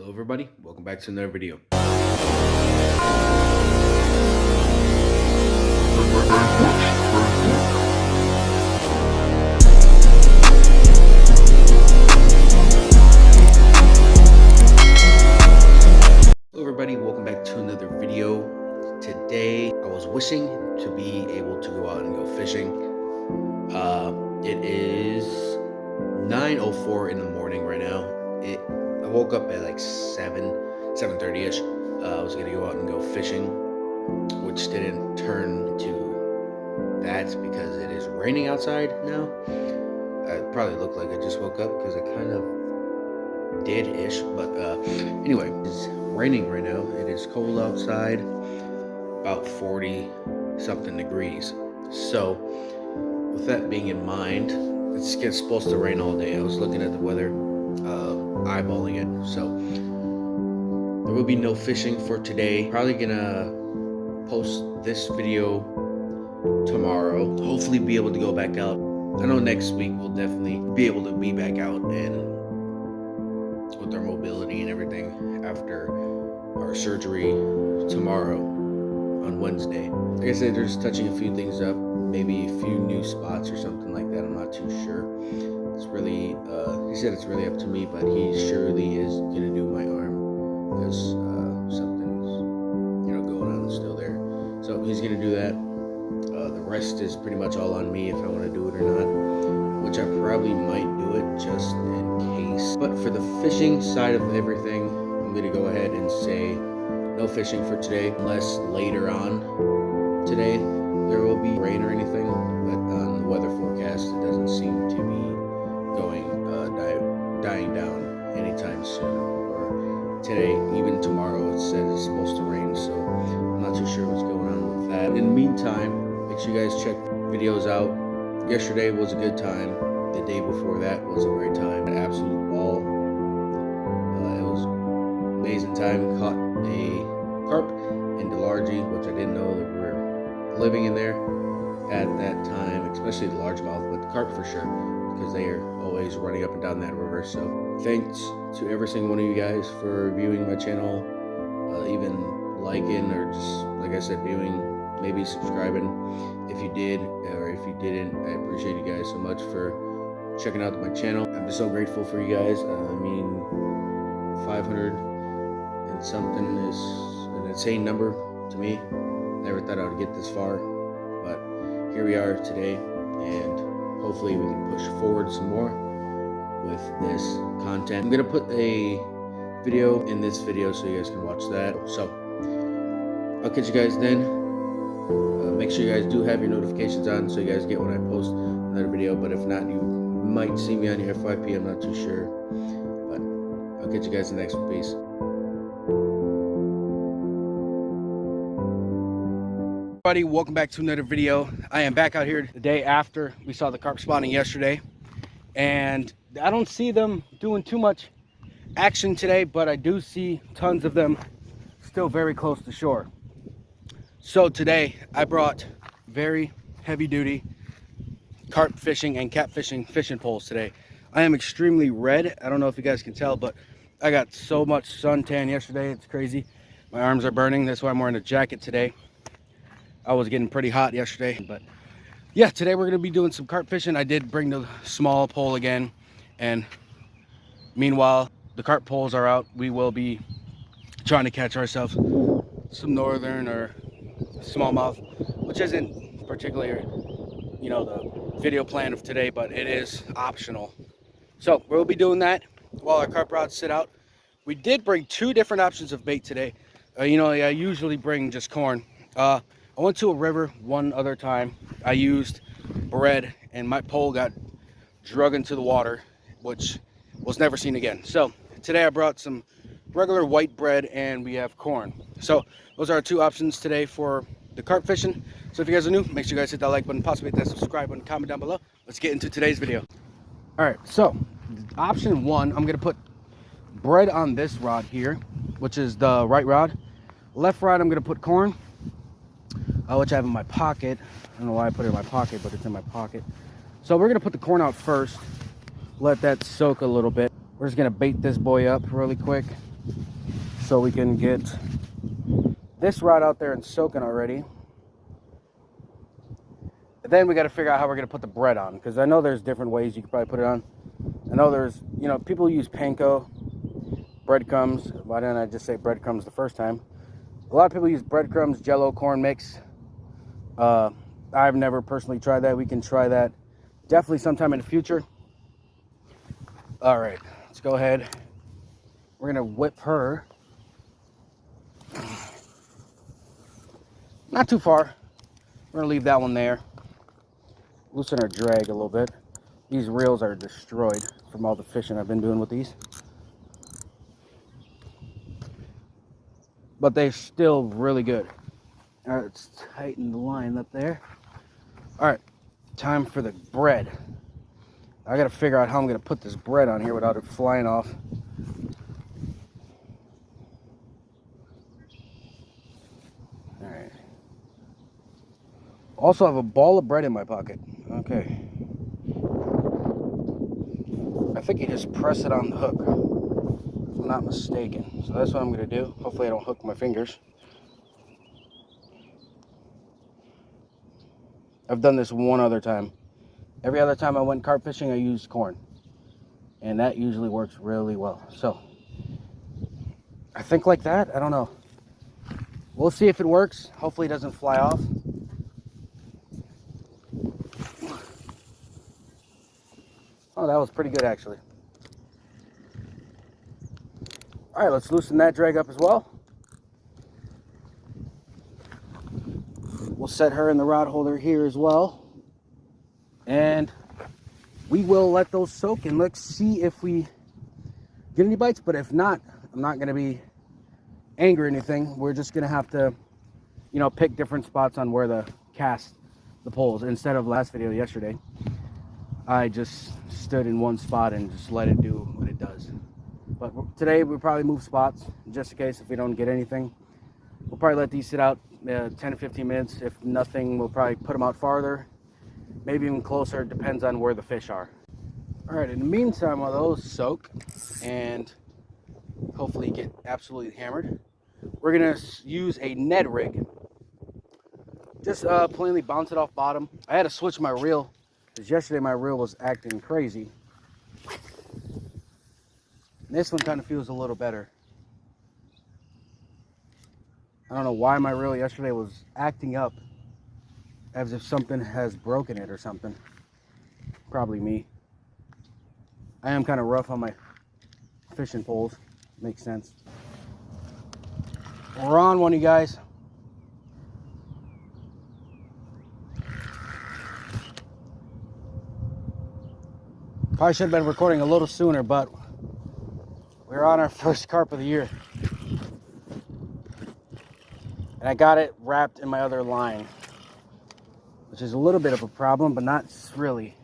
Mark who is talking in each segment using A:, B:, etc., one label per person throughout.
A: Hello everybody, welcome back to another video. Hello everybody, welcome back to another video. Today I was wishing to be able to go out and go fishing. It is 9:04 in the morning right now. I woke up at like 7:30ish. I was gonna go out and go fishing, which didn't turn to that because it is raining outside now. I probably look like I just woke up because I kind of did-ish, but anyway, it's raining right now. It is cold outside, about 40 something degrees. So with that being in mind, it's supposed to rain all day. I was looking at the weather, eyeballing it. So there will be no fishing for today. Probably gonna post this video tomorrow. Hopefully be able to go back out. I know next week we'll definitely be able to be back out and with our mobility and everything after our surgery tomorrow on Wednesday. Like I said, they're just touching a few things up, maybe a few new spots or something like that. I'm not too sure. It's really, he said it's really up to me, but he surely is gonna do my arm because something's, going on still there. So he's gonna do that. The rest is pretty much all on me if I want to do it or not, which I probably might do it just in case. But for the fishing side of everything, I'm gonna go ahead and say no fishing for today, unless later on today there will be rain or anything. But on the weather forecast, it doesn't seem to be going dying down anytime soon. Or today, even tomorrow, it says it's supposed to rain. So I'm not too sure what's going on with that. In the meantime, make sure you guys check videos out. Yesterday was a good time. The day before that was a great time. An absolute ball. It was an amazing time. Caught a carp in Delargy, which I didn't know that we were living in there at that time, especially the largemouth, but the carp for sure, because they are always running up and down that river. So thanks to every single one of you guys for viewing my channel, even liking or just, like I said, viewing, maybe subscribing if you did, or if you didn't. I appreciate you guys so much for checking out my channel. I'm just so grateful for you guys. 500 and something is an insane number to me. Never thought I would get this far, but here we are today, and hopefully we can push forward some more with this content. I'm gonna put a video in this video so you guys can watch that. So I'll catch you guys then. Make sure you guys do have your notifications on so you guys get when I post another video, but if not, you might see me on your FYP. I'm not too sure, but I'll catch you guys in the next one. Peace. Everybody, welcome back to another video. I am back out here the day after we saw the carp spawning yesterday, and I don't see them doing too much action today, but I do see tons of them still very close to shore. So today I brought very heavy duty carp fishing and catfishing fishing poles today. I am extremely red. I don't know if you guys can tell, but I got so much suntan yesterday, it's crazy. My arms are burning. That's why I'm wearing a jacket today. I was getting pretty hot yesterday, but yeah, today we're gonna be doing some carp fishing. I did bring the small pole again, and meanwhile the carp poles are out, we will be trying to catch ourselves some northern or smallmouth, which isn't particularly, the video plan of today, but it is optional. So we'll be doing that while our carp rods sit out. We did bring two different options of bait today. I usually bring just corn. I went to a river one other time. I used bread, and my pole got drug into the water, which was never seen again. So today I brought some regular white bread, and we have corn. So those are our two options today for the carp fishing. So if you guys are new, make sure you guys hit that like button, possibly hit that subscribe button, comment down below. Let's get into today's video. All right, so option one, I'm gonna put bread on this rod here, which is the right rod. Left rod, I'm gonna put corn, which I have in my pocket. I don't know why I put it in my pocket, but it's in my pocket. So we're gonna put the corn out first, let that soak a little bit. We're just gonna bait this boy up really quick.
B: so we can get this rod out there and soaking already. But then we got to figure out how we're going to put the bread on, because I know there's different ways you could probably put it on. I know there's, you know, people use panko, breadcrumbs. Why didn't I just say breadcrumbs the first time? A lot of people use breadcrumbs, Jello, corn mix. I've never personally tried that. We can try that definitely sometime in the future. All right, let's go ahead. We're gonna whip her. Not too far. We're gonna leave that one there. Loosen our drag a little bit. These reels are destroyed from all the fishing I've been doing with these. But they're still really good. All right, let's tighten the line up there. All right, time for the bread. I gotta figure out how I'm gonna put this bread on here without it flying off. All right. Also have a ball of bread in my pocket. Okay. I think you just press it on the hook, if I'm not mistaken. So that's what I'm gonna do. Hopefully I don't hook my fingers. I've done this one other time. Every other time I went carp fishing, I used corn. And that usually works really well. So, I think like that, I don't know. We'll see if it works. Hopefully it doesn't fly off. Oh, that was pretty good actually. All right, let's loosen that drag up as well. We'll set her in the rod holder here as well. And we will let those soak and let's see if we get any bites. But if not, I'm not gonna be angry or anything. We're just gonna have to, you know, pick different spots on where to cast the poles. Instead of last video yesterday, I just stood in one spot and just let it do what it does. But today we'll probably move spots just in case if we don't get anything. We'll probably let these sit out 10 to 15 minutes. If nothing, we'll probably put them out farther, maybe even closer. It depends on where the fish are. All right, in the meantime, while those soak and hopefully get absolutely hammered, we're gonna use a Ned rig. Just plainly bounce it off bottom. I had to switch my reel because yesterday my reel was acting crazy. This one kind of feels a little better. I don't know why my reel yesterday was acting up as if something has broken it or something. Probably me. I am kind of rough on my fishing poles. Makes sense. We're on one, you guys. Probably should have been recording a little sooner, but we're on our first carp of the year. And I got it wrapped in my other line, which is a little bit of a problem, but not really.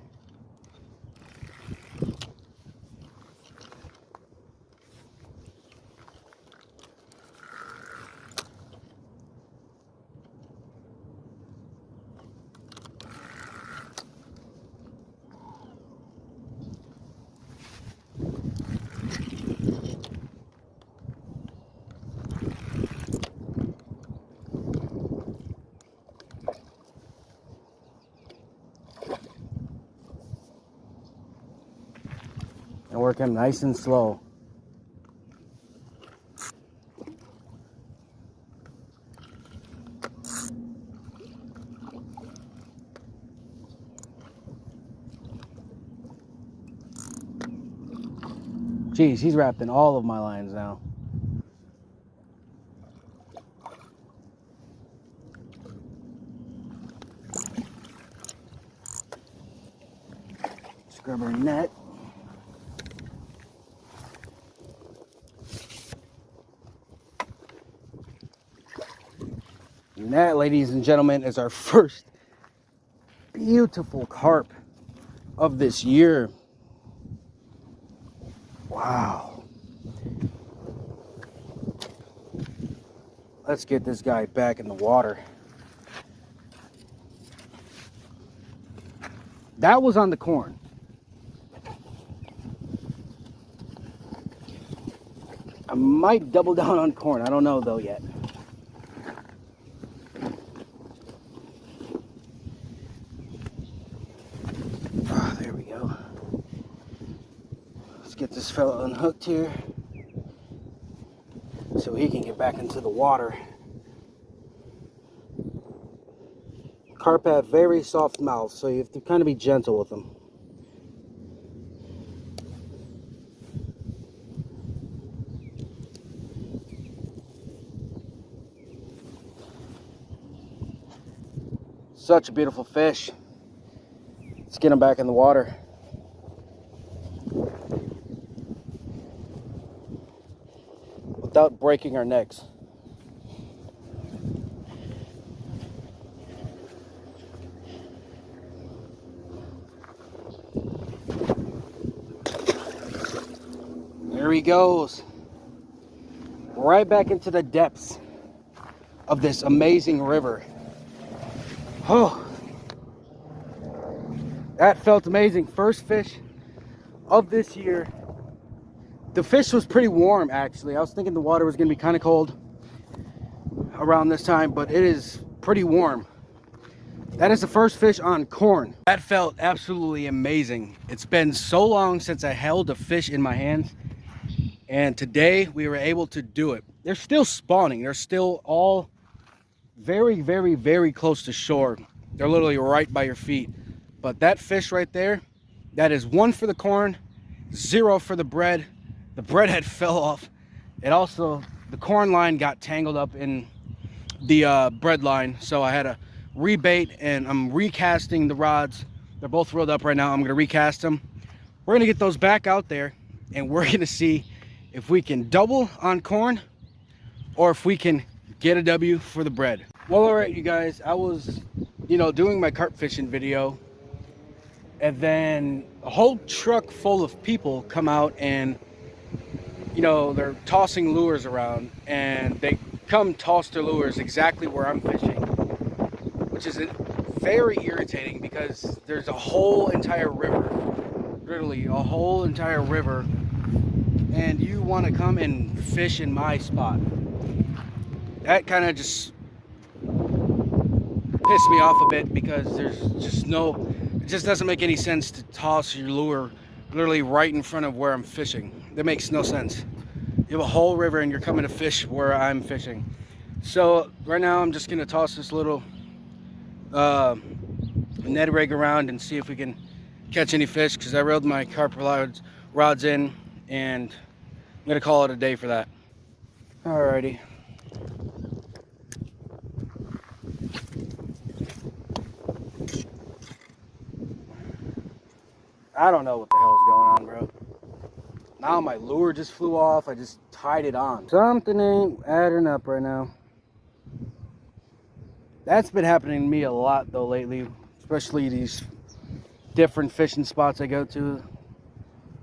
B: And work him nice and slow. Geez, he's wrapped in all of my lines now. Scrub our net. And that, ladies and gentlemen, is our first beautiful carp of this year. Wow. Let's get this guy back in the water. That was on the corn. I'm might double down on corn. I don't know though yet. Oh, there we go. Let's get this fella unhooked here so he can get back into the water. Carp have very soft mouths, so you have to kind of be gentle with them. Such a beautiful fish. Let's get him back in the water. Without breaking our necks. There he goes. Right back into the depths of this amazing river. Oh, that felt amazing. First fish of this year. The fish was pretty warm, actually. I was thinking the water was going to be kind of cold around this time, but it is pretty warm. That is the first fish on corn. That felt absolutely amazing. It's been so long since I held a fish in my hands, and today we were able to do it. They're still spawning. They're still all very, very, very close to shore. They're literally right by your feet. But that fish right there, that is 1 for the corn, 0 for the bread. The bread head fell off. It also, the corn line got tangled up in the bread line, so I had to rebait, and I'm recasting the rods. They're both reeled up right now. I'm gonna recast them. We're gonna get those back out there, and we're gonna see if we can double on corn or if we can get a W for the bread. Well, all right, you guys, I was, doing my carp fishing video, and then a whole truck full of people come out and, they're tossing lures around, and they come toss their lures exactly where I'm fishing, which is very irritating because there's a whole entire river, literally a whole entire river, and you want to come and fish in my spot. That kind of just pissed me off a bit because there's just it just doesn't make any sense to toss your lure literally right in front of where I'm fishing. That makes no sense. You have a whole river and you're coming to fish where I'm fishing. So right now I'm just gonna toss this little Ned rig around and see if we can catch any fish, because I reeled my carp rods in, and I'm gonna call it a day for that. Alrighty. I don't know what the hell's going on, bro. Now my lure just flew off. I just tied it on. Something ain't adding up right now. That's been happening to me a lot though lately, especially these different fishing spots I go to.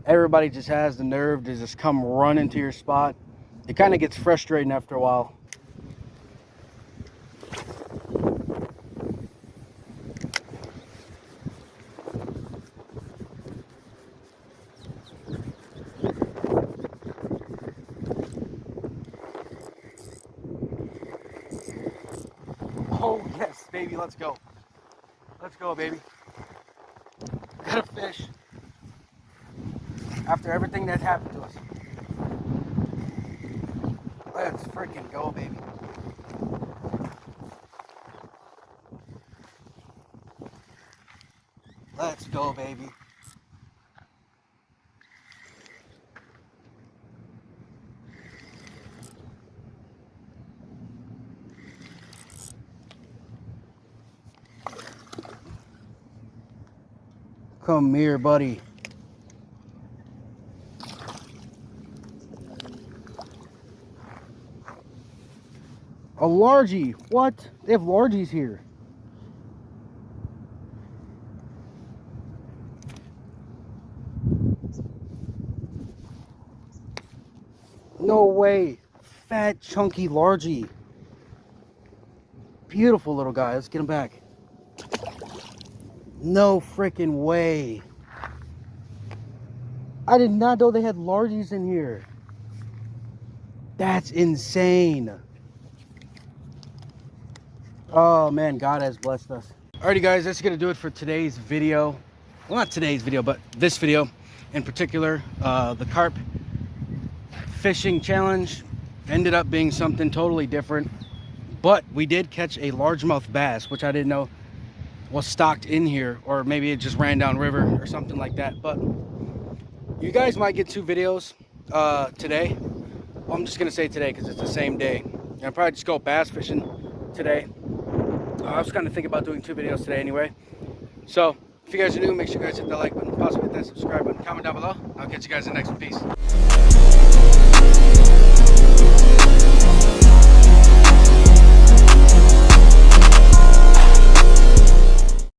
B: Everybody just has the nerve to just come run into your spot. It kind of gets frustrating after a while. Oh yes, baby, let's go. Let's go, baby. Got a fish. After everything that's happened to us. Let's freaking go, baby. Let's go, baby. Come here, buddy. A largie. What? They have largies here. No way. Fat, chunky largie. Beautiful little guy. Let's get him back. No freaking way. I did not know they had largies in here. That's insane. Oh man, God has blessed us. Alrighty guys, that's gonna do it for today's video. Well, not today's video, but this video in particular. The carp fishing challenge ended up being something totally different, but we did catch a largemouth bass, which I didn't know was stocked in here, or maybe it just ran down river or something like that. But you guys might get 2 videos today. Well, I'm just gonna say today because it's the same day. And I'll probably just go bass fishing today. I was kind of thinking about doing 2 videos today anyway. So if you guys are new, make sure you guys hit that like button, possibly hit that subscribe button, comment down below. I'll catch you guys in the next one. Peace.